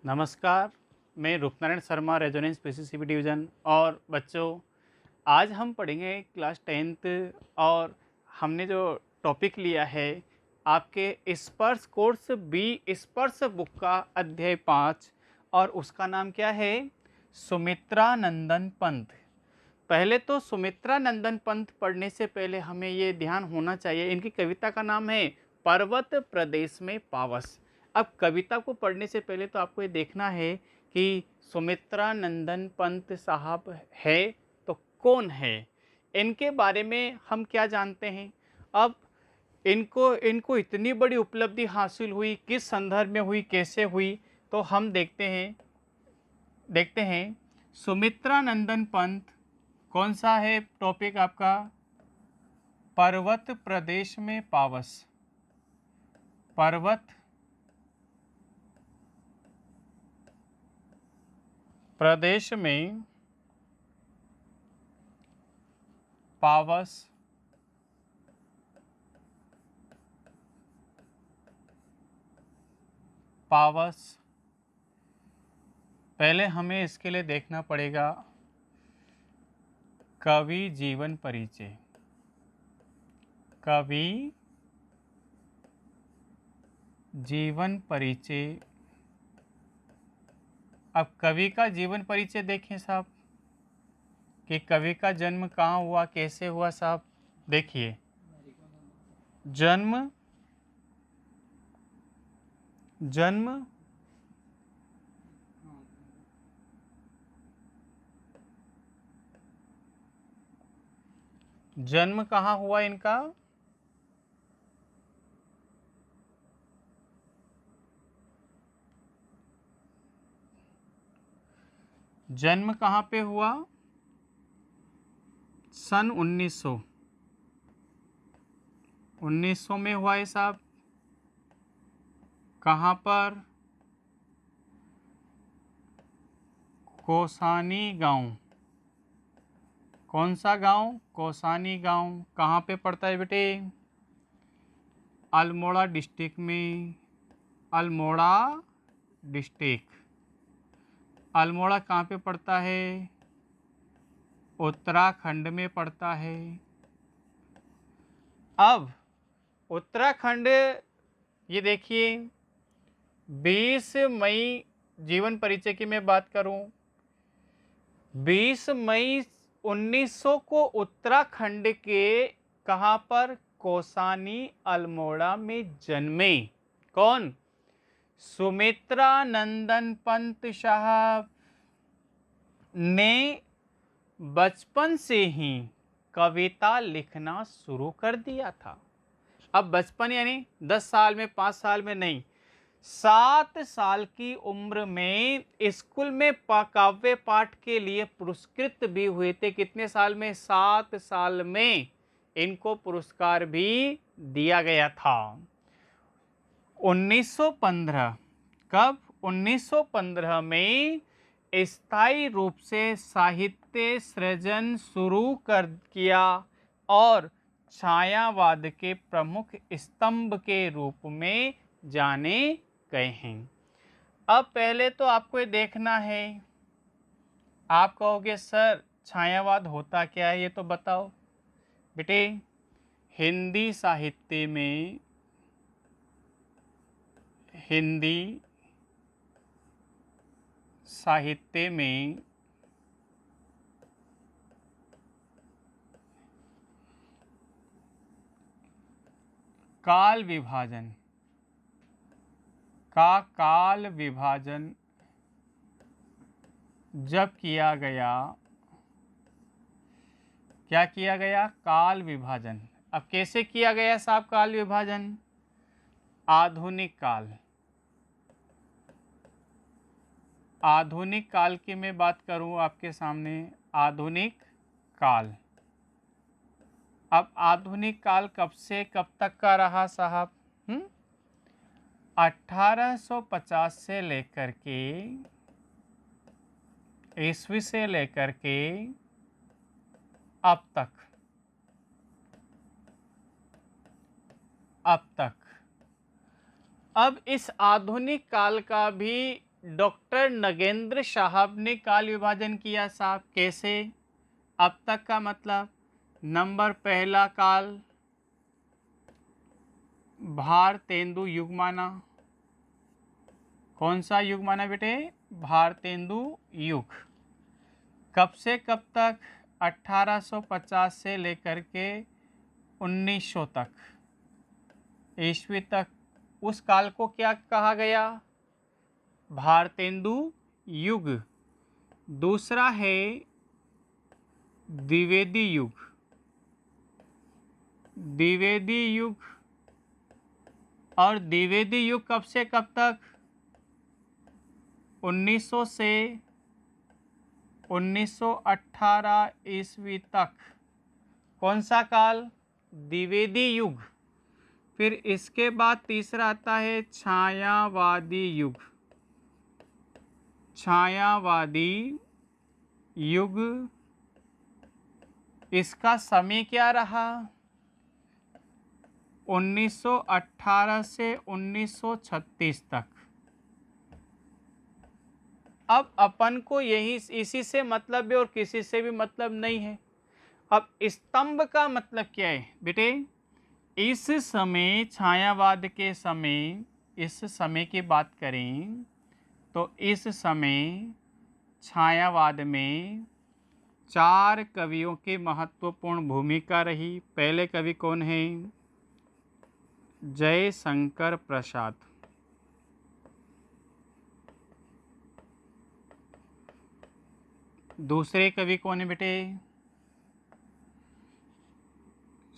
नमस्कार, मैं Rupnarayan Sharma resonance पीसीसीबी division. और बच्चों, आज हम पढ़ेंगे क्लास 10th। और हमने जो टॉपिक लिया है आपके स्पर्श कोर्स बी स्पर्श बुक का अध्याय 5, और उसका नाम क्या है? सुमित्रा नंदन पंत। पहले तो सुमित्रा नंदन पंत पढ़ने से पहले हमें ये ध्यान होना चाहिए, इनकी कविता का नाम है पर्वत प्रदेश में पावस। अब कविता को पढ़ने से पहले तो आपको ये देखना है कि सुमित्रा नंदन पंत साहब है तो कौन है, इनके बारे में हम क्या जानते हैं। अब इनको इनको इतनी बड़ी उपलब्धि हासिल हुई, किस संदर्भ में हुई, कैसे हुई, तो हम देखते हैं। सुमित्रा नंदन पंत कौन सा है टॉपिक आपका? पर्वत प्रदेश में पावस। पर्वत प्रदेश में पावस। पावस पहले हमें इसके लिए देखना पड़ेगा कवि जीवन परिचय। कवि जीवन परिचय। अब कवि का जीवन परिचय देखें साहब कि कवि का जन्म कहाँ हुआ, कैसे हुआ साहब। देखिए, जन्म जन्म जन्म कहाँ हुआ इनका? जन्म कहाँ पे हुआ? सन 1900 में हुआ है साहब। कहाँ पर? कौसानी गांव। कौन सा गांव? कौसानी गांव। कहाँ पे पड़ता है बेटे? अल्मोड़ा डिस्ट्रिक्ट में। अल्मोड़ा डिस्ट्रिक्ट। अल्मोड़ा कहाँ पे पड़ता है? उत्तराखंड में पड़ता है। अब उत्तराखंड, ये देखिए, 20 मई जीवन परिचय की मैं बात करूं, 20 मई 1900 को उत्तराखंड के कहां पर? कौसानी अल्मोड़ा में जन्मे। कौन? सुमित्रा नंदन पंत साहब ने बचपन से ही कविता लिखना शुरू कर दिया था। अब बचपन यानी 10 साल में, 5 साल में नहीं, 7 साल की उम्र में स्कूल में काव्य पाठ के लिए पुरस्कृत भी हुए थे। कितने साल में? 7 साल में इनको पुरस्कार भी दिया गया था। 1915, कब? 1915 में स्थायी रूप से साहित्य सृजन शुरू कर किया और छायावाद के प्रमुख स्तंभ के रूप में जाने गए हैं। अब पहले तो आपको ये देखना है, आप कहोगे सर छायावाद होता क्या है, ये तो बताओ बेटे। हिंदी साहित्य में, हिंदी साहित्य में काल विभाजन जब किया गया, क्या किया गया? काल विभाजन। अब कैसे किया गया साहब काल विभाजन? आधुनिक काल। आधुनिक काल की मैं बात करूं आपके सामने, आधुनिक काल। अब आधुनिक काल कब से कब तक का रहा साहब? 1850 से लेकर के, ईस्वी से लेकर के अब तक। अब इस आधुनिक काल का भी डॉक्टर नगेंद्र साहब ने काल विभाजन किया साहब, कैसे? अब तक का मतलब, नंबर पहला काल भारतेंदु युग माना। कौन सा युग माना बेटे? भारतेंदु युग। कब से कब तक? 1850 से लेकर के 1900 तक, ईस्वी तक। उस काल को क्या कहा गया? भारतेंदु युग। दूसरा है द्विवेदी युग। द्विवेदी युग, और द्विवेदी युग कब से कब तक? 1900 से 1918 ईस्वी तक। कौन सा काल? द्विवेदी युग। फिर इसके बाद तीसरा आता है छायावादी युग। छायावादी युग, इसका समय क्या रहा? 1918 से 1936 तक। अब अपन को यही इसी से मतलब है और किसी से भी मतलब नहीं है। अब स्तंभ का मतलब क्या है बेटे? इस समय, छायावाद के समय, इस समय की बात करें तो इस समय छायावाद में 4 कवियों की महत्वपूर्ण भूमिका रही। पहले कवि कौन है? जयशंकर प्रसाद। दूसरे कवि कौन है बेटे?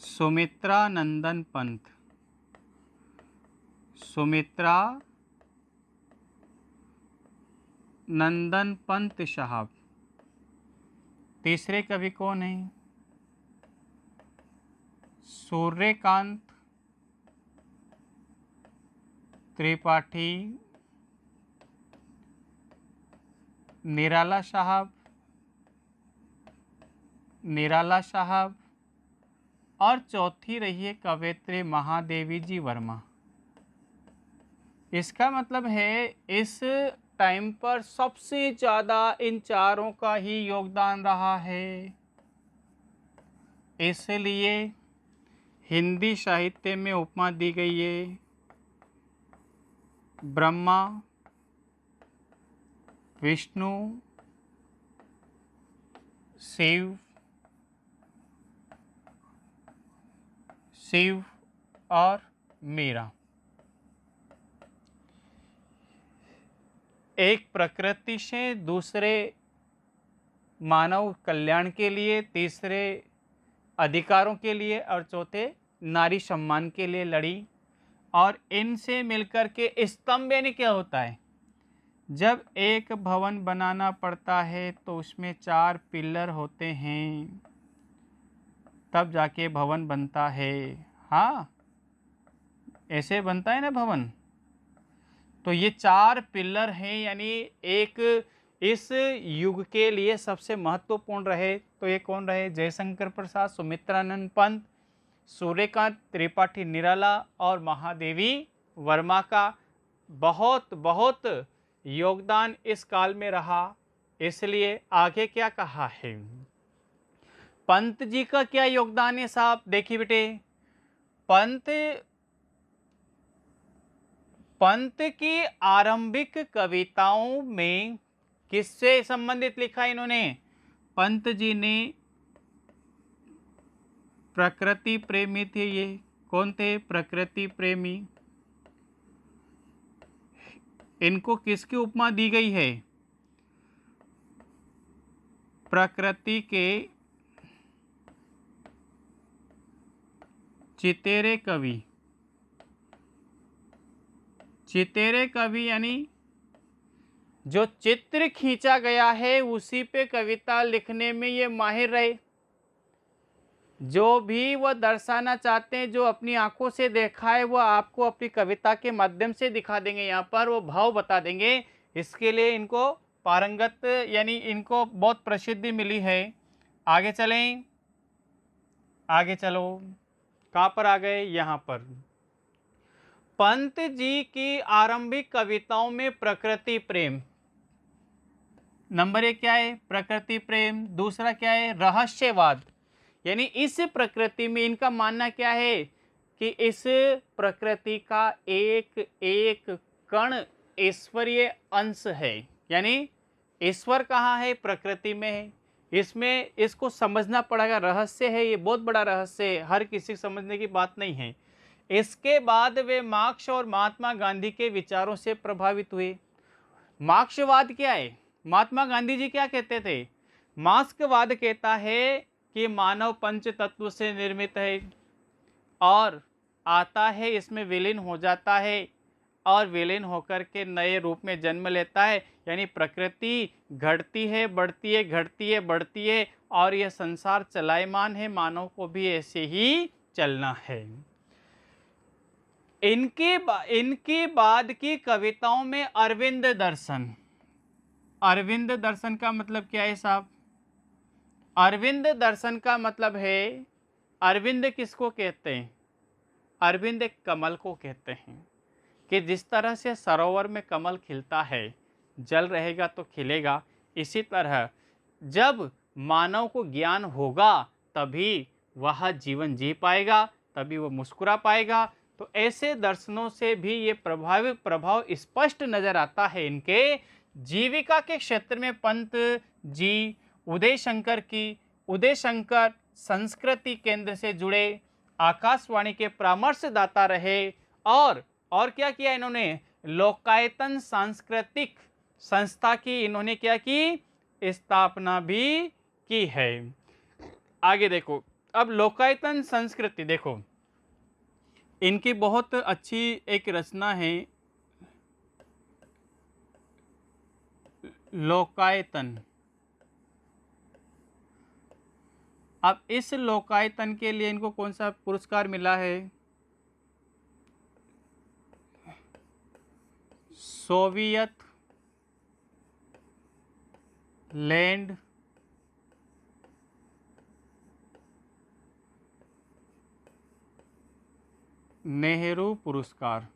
सुमित्रा नंदन पंत। सुमित्रा नंदन पंत साहब। तीसरे कवि कौन है? सूर्यकांत त्रिपाठी निराला साहब। निराला साहब। और चौथी रही है कवयित्री महादेवी जी वर्मा। इसका मतलब है इस टाइम पर सबसे ज़्यादा इन चारों का ही योगदान रहा है। इसलिए हिंदी साहित्य में उपमा दी गई है ब्रह्मा, विष्णु, शिव, शिव और मीरा। एक प्रकृति से, दूसरे मानव कल्याण के लिए, तीसरे अधिकारों के लिए और चौथे नारी सम्मान के लिए लड़ी। और इनसे मिलकर के स्तंभ यानी क्या होता है? जब एक भवन बनाना पड़ता है तो उसमें 4 पिलर होते हैं, तब जाके भवन बनता है। हाँ, ऐसे बनता है ना भवन। तो ये 4 पिलर हैं, यानी एक इस युग के लिए सबसे महत्वपूर्ण रहे तो ये कौन रहे? जयशंकर प्रसाद, सुमित्रानंद पंत, सूर्यकांत त्रिपाठी निराला और महादेवी वर्मा का बहुत बहुत योगदान इस काल में रहा। इसलिए आगे क्या कहा है? पंत जी का क्या योगदान है साहब? देखिए बेटे, पंत की आरंभिक कविताओं में किससे संबंधित लिखा इन्होंने? पंत जी ने प्रकृति प्रेमी थे। ये कौन थे? प्रकृति प्रेमी। इनको किसकी उपमा दी गई है? प्रकृति के चितेरे कवि। चितेरे कवि यानी जो चित्र खींचा गया है उसी पे कविता लिखने में ये माहिर रहे। जो भी वह दर्शाना चाहते हैं, जो अपनी आंखों से देखा है, वह आपको अपनी कविता के माध्यम से दिखा देंगे। यहाँ पर वो भाव बता देंगे। इसके लिए इनको पारंगत यानी इनको बहुत प्रसिद्धि मिली है। आगे चलें, आगे चलो। कहाँ पर आ गए? यहाँ पर। पंत जी की आरंभिक कविताओं में प्रकृति प्रेम, नंबर 1 क्या है? प्रकृति प्रेम। दूसरा क्या है? रहस्यवाद। यानी इस प्रकृति में इनका मानना क्या है कि इस प्रकृति का एक एक कण ईश्वरीय अंश है। यानी ईश्वर कहाँ है? प्रकृति में है। इसमें इसको समझना पड़ेगा, रहस्य है, ये बहुत बड़ा रहस्य है, हर किसी को समझने की बात नहीं है। इसके बाद वे मार्क्स और महात्मा गांधी के विचारों से प्रभावित हुए। मार्क्सवाद क्या है? महात्मा गांधी जी क्या कहते थे? मार्क्सवाद कहता है कि मानव पंच तत्व से निर्मित है और आता है, इसमें विलीन हो जाता है और विलीन होकर के नए रूप में जन्म लेता है। यानी प्रकृति घटती है, बढ़ती है, घटती है, बढ़ती है और यह संसार चलायमान है, मानव को भी ऐसे ही चलना है। इनके बाद की कविताओं में अरविंद दर्शन। अरविंद दर्शन का मतलब क्या है साहब? अरविंद दर्शन का मतलब है, अरविंद किसको कहते हैं? अरविंद एक कमल को कहते हैं कि जिस तरह से सरोवर में कमल खिलता है, जल रहेगा तो खिलेगा, इसी तरह जब मानव को ज्ञान होगा तभी वह जीवन जी पाएगा, तभी वह मुस्कुरा पाएगा। तो ऐसे दर्शनों से भी ये प्रभाव स्पष्ट नजर आता है इनके। जीविका के क्षेत्र में पंत जी उदय शंकर संस्कृति केंद्र से जुड़े, आकाशवाणी के परामर्शदाता रहे और क्या किया इन्होंने? लोकायतन सांस्कृतिक संस्था की इन्होंने क्या की? स्थापना भी की है। आगे देखो, अब लोकायतन संस्कृति देखो, इनकी बहुत अच्छी एक रचना है, लोकायतन। अब इस लोकायतन के लिए इनको कौन सा पुरस्कार मिला है? सोवियत लैंड नेहरू पुरस्कार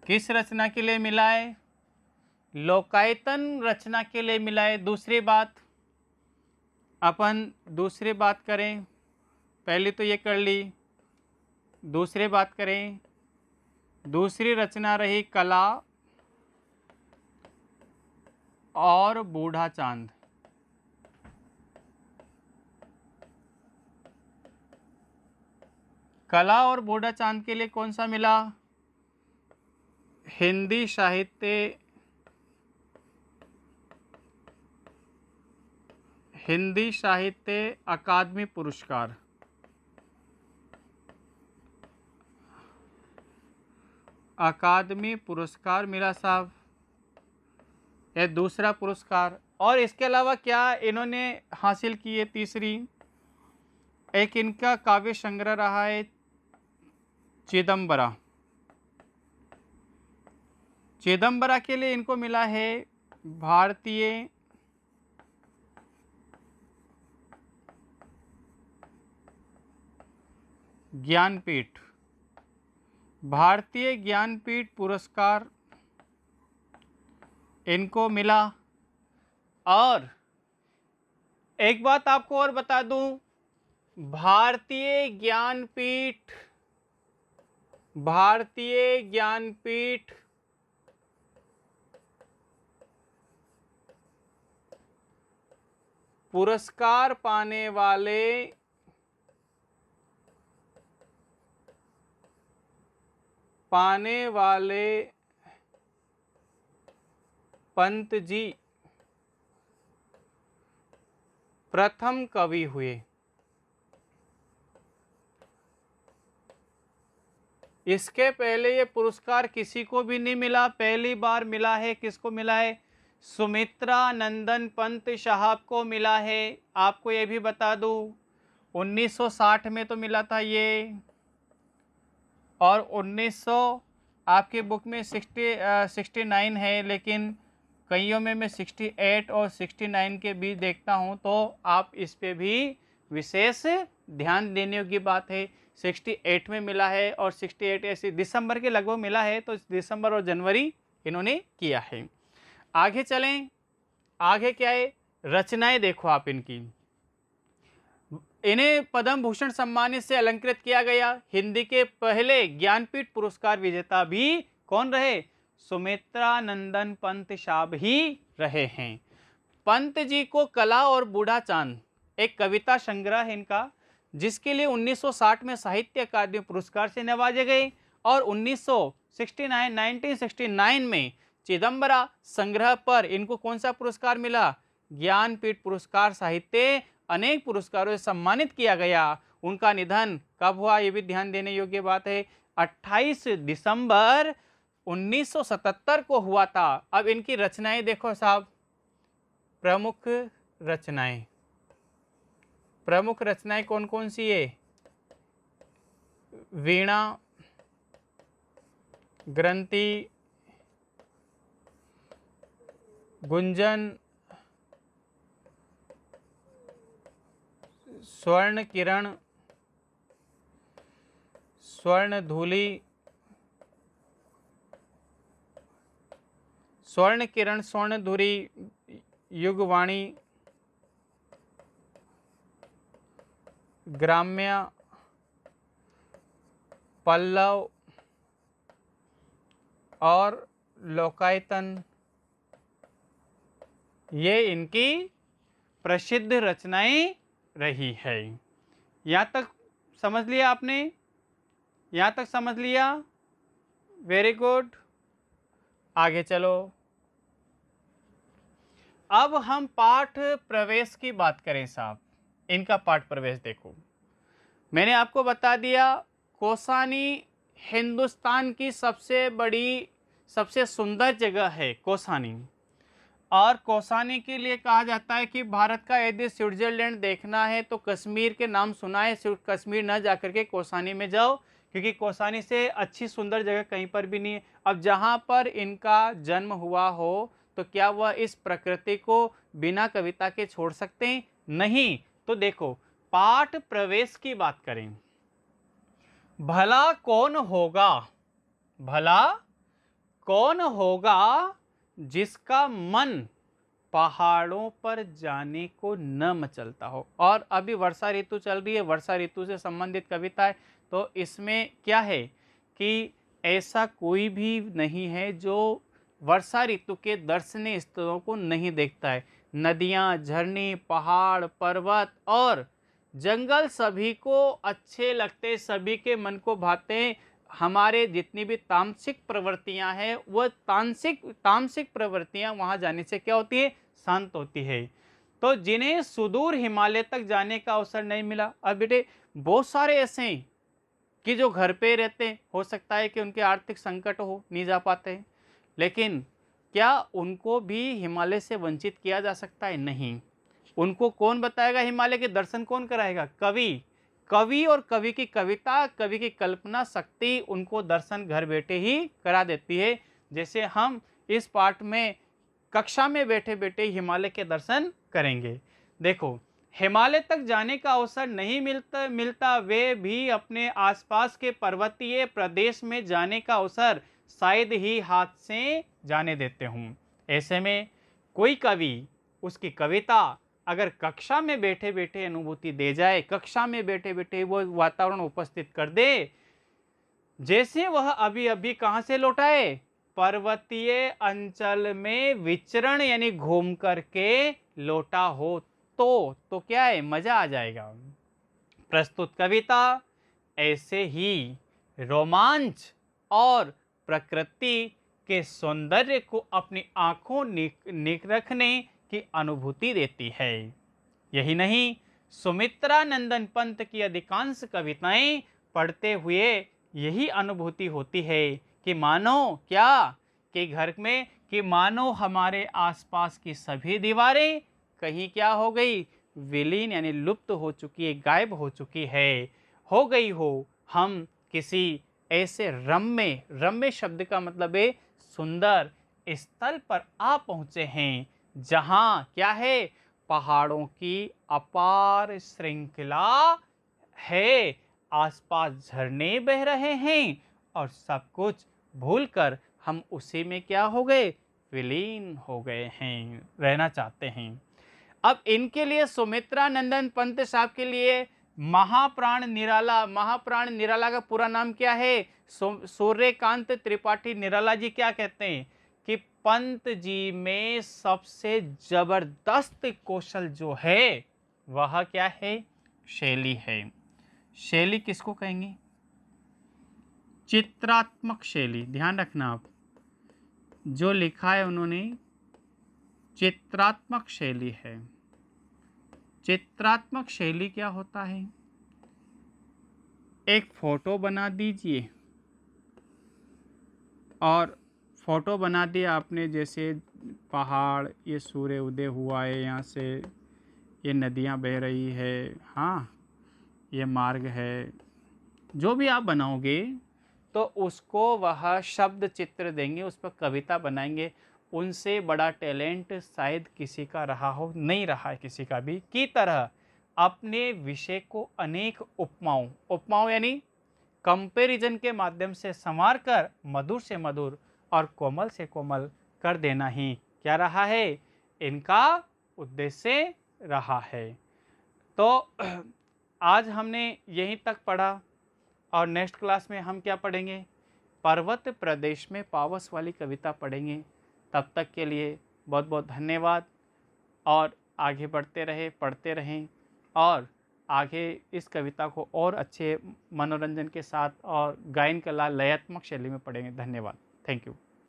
किस रचना के लिए मिला है? लोकायतन रचना के लिए मिला है। दूसरी बात, अपन दूसरी बात करें, पहली तो ये कर ली, दूसरी बात करें, दूसरी रचना रही कला और बूढ़ा चांद। कला और बूढ़ा चांद के लिए कौन सा मिला? हिंदी साहित्य अकादमी पुरस्कार। अकादमी पुरस्कार मिला साहब, यह दूसरा पुरस्कार। और इसके अलावा क्या इन्होंने हासिल की है? तीसरी, एक इनका काव्य संग्रह रहा है चिदम्बरा। चिदम्बरा के लिए इनको मिला है भारतीय ज्ञानपीठ, भारतीय ज्ञानपीठ पुरस्कार इनको मिला। और एक बात आपको और बता दूं, भारतीय ज्ञानपीठ पुरस्कार पाने वाले पंत जी प्रथम कवि हुए। इसके पहले ये पुरस्कार किसी को भी नहीं मिला, पहली बार मिला है। किसको मिला है? सुमित्रा नंदन पंत साहब को मिला है। आपको ये भी बता दूं 1960 में तो मिला था ये, और 1900 आपके बुक में 69 है, लेकिन कईयों में मैं 68 और 69 के बीच देखता हूं, तो आप इस पे भी विशेष ध्यान देने योग्य बात है। 68 में मिला है और 68 ऐसे दिसंबर के लगभग मिला है, तो दिसंबर और जनवरी इन्होंने किया है। आगे चलें, आगे क्या है, रचनाएं देखो आप इनकी। इन्हें पद्म भूषण सम्मानित से अलंकृत किया गया। हिंदी के पहले ज्ञानपीठ पुरस्कार विजेता भी कौन रहे? सुमित्रा नंदन पंत साहब ही रहे हैं। पंत जी को कला और बूढ़ा चांद एक कविता संग्रह है इनका, जिसके लिए 1960 में साहित्य अकादमी पुरस्कार से नवाजे गए और 1969 में चिदम्बरा संग्रह पर इनको कौन सा पुरस्कार मिला? ज्ञानपीठ पुरस्कार साहित्य अनेक पुरस्कारों से सम्मानित किया गया। उनका निधन कब हुआ, ये भी ध्यान देने योग्य बात है, 28 दिसंबर 1977 को हुआ था। अब इनकी रचनाएं देखो साहब, प्रमुख रचनाएं कौन कौन सी है? वीणा ग्रंथि, गुंजन, स्वर्ण किरण, स्वर्ण धूलि, स्वर्ण किरण, स्वर्ण धुरी, युगवाणी, ग्राम्य, पल्लव और लोकायतन, ये इनकी प्रसिद्ध रचनाएं रही है। यहाँ तक समझ लिया आपने? यहाँ तक समझ लिया? Very good. आगे चलो, अब हम पाठ प्रवेश की बात करें साहब। इनका पाठ प्रवेश देखो, मैंने आपको बता दिया कौसानी हिंदुस्तान की सबसे बड़ी, सबसे सुंदर जगह है कौसानी, और कौसानी के लिए कहा जाता है कि भारत का यदि स्विट्जरलैंड देखना है तो कश्मीर के नाम सुना है, कश्मीर न जाकर के कौसानी में जाओ, क्योंकि कौसानी से अच्छी सुंदर जगह कहीं पर भी नहीं है। अब जहाँ पर इनका जन्म हुआ हो तो क्या वह इस प्रकृति को बिना कविता के छोड़ सकते हैं? नहीं। तो देखो, पाठ प्रवेश की बात करें, भला कौन होगा जिसका मन पहाड़ों पर जाने को न मचलता हो। और अभी वर्षा ऋतु चल रही है, वर्षा ऋतु से संबंधित कविता है, तो इसमें क्या है कि ऐसा कोई भी नहीं है जो वर्षा ऋतु के दर्शनीय स्थलों को नहीं देखता है। नदियाँ, झरने, पहाड़, पर्वत और जंगल सभी को अच्छे लगते, सभी के मन को भाते। हमारे जितनी भी तामसिक प्रवृत्तियां हैं, वह तामसिक प्रवृत्तियां वहां जाने से क्या होती है? शांत होती है। तो जिन्हें सुदूर हिमालय तक जाने का अवसर नहीं मिला, अब बेटे बहुत सारे ऐसे हैं कि जो घर पे रहते हैं, हो सकता है कि उनके आर्थिक संकट हो, नहीं जा पाते हैं, लेकिन क्या उनको भी हिमालय से वंचित किया जा सकता है? नहीं। उनको कौन बताएगा हिमालय के दर्शन? कौन कराएगा? कवि और कवि की कविता, कवि की कल्पना शक्ति उनको दर्शन घर बैठे ही करा देती है। जैसे हम इस पाठ में कक्षा में बैठे बैठे हिमालय के दर्शन करेंगे। देखो, हिमालय तक जाने का अवसर नहीं मिलता वे भी अपने आसपास के पर्वतीय प्रदेश में जाने का अवसर शायद ही हाथ से जाने देते हूँ। ऐसे में कोई कवि उसकी कविता अगर कक्षा में बैठे बैठे अनुभूति दे जाए, कक्षा में बैठे बैठे वो वातावरण उपस्थित कर दे, जैसे वह अभी अभी कहाँ से लौटा है? पर्वतीय अंचल में विचरण यानी घूम करके लौटा हो, तो क्या है? मजा आ जाएगा। प्रस्तुत कविता ऐसे ही रोमांच और प्रकृति के सौंदर्य को अपनी आंखों निरखने की अनुभूति देती है। यही नहीं, सुमित्रा नंदन पंत की अधिकांश कविताएं पढ़ते हुए यही अनुभूति होती है कि मानो क्या, कि घर में, कि मानो हमारे आसपास की सभी दीवारें कहीं क्या हो गई? विलीन यानी लुप्त हो चुकी है, गायब हो चुकी है, हो गई हो। हम किसी ऐसे रम्य शब्द का मतलब है सुंदर स्थल पर आ पहुँचे हैं, जहाँ क्या है? पहाड़ों की अपार श्रृंखला है, आसपास झरने बह रहे हैं और सब कुछ भूलकर हम उसी में क्या हो गए, विलीन हो गए हैं, रहना चाहते हैं। अब इनके लिए सुमित्रा नंदन पंत साहब के लिए महाप्राण निराला, महाप्राण निराला का पूरा नाम क्या है, सूर्यकांत त्रिपाठी निराला जी क्या कहते हैं कि पंत जी में सबसे जबरदस्त कौशल जो है वह क्या है, शैली है। शैली किसको कहेंगे, चित्रात्मक शैली, ध्यान रखना आप, जो लिखा है उन्होंने चित्रात्मक शैली है। चित्रात्मक शैली क्या होता है, एक फोटो बना दीजिए और फोटो बना दिया आपने, जैसे पहाड़, ये सूर्य उदय हुआ है यहाँ से, ये नदियाँ बह रही है, हाँ ये मार्ग है, जो भी आप बनाओगे तो उसको वह शब्द चित्र देंगे, उस पर कविता बनाएंगे। उनसे बड़ा टैलेंट शायद किसी का रहा हो, नहीं रहा है किसी का भी, की तरह अपने विषय को अनेक उपमाओं, उपमाओं यानी कंपैरिजन के माध्यम से संवार कर मधुर से मधुर और कोमल से कोमल कर देना ही क्या रहा है, इनका उद्देश्य रहा है। तो आज हमने यहीं तक पढ़ा और नेक्स्ट क्लास में हम क्या पढ़ेंगे, पर्वत प्रदेश में पावस वाली कविता पढ़ेंगे। तब तक के लिए बहुत बहुत धन्यवाद और आगे बढ़ते रहे, पढ़ते रहें और आगे इस कविता को और अच्छे मनोरंजन के साथ और गायन कला लयात्मक शैली में पढ़ेंगे। धन्यवाद, थैंक यू।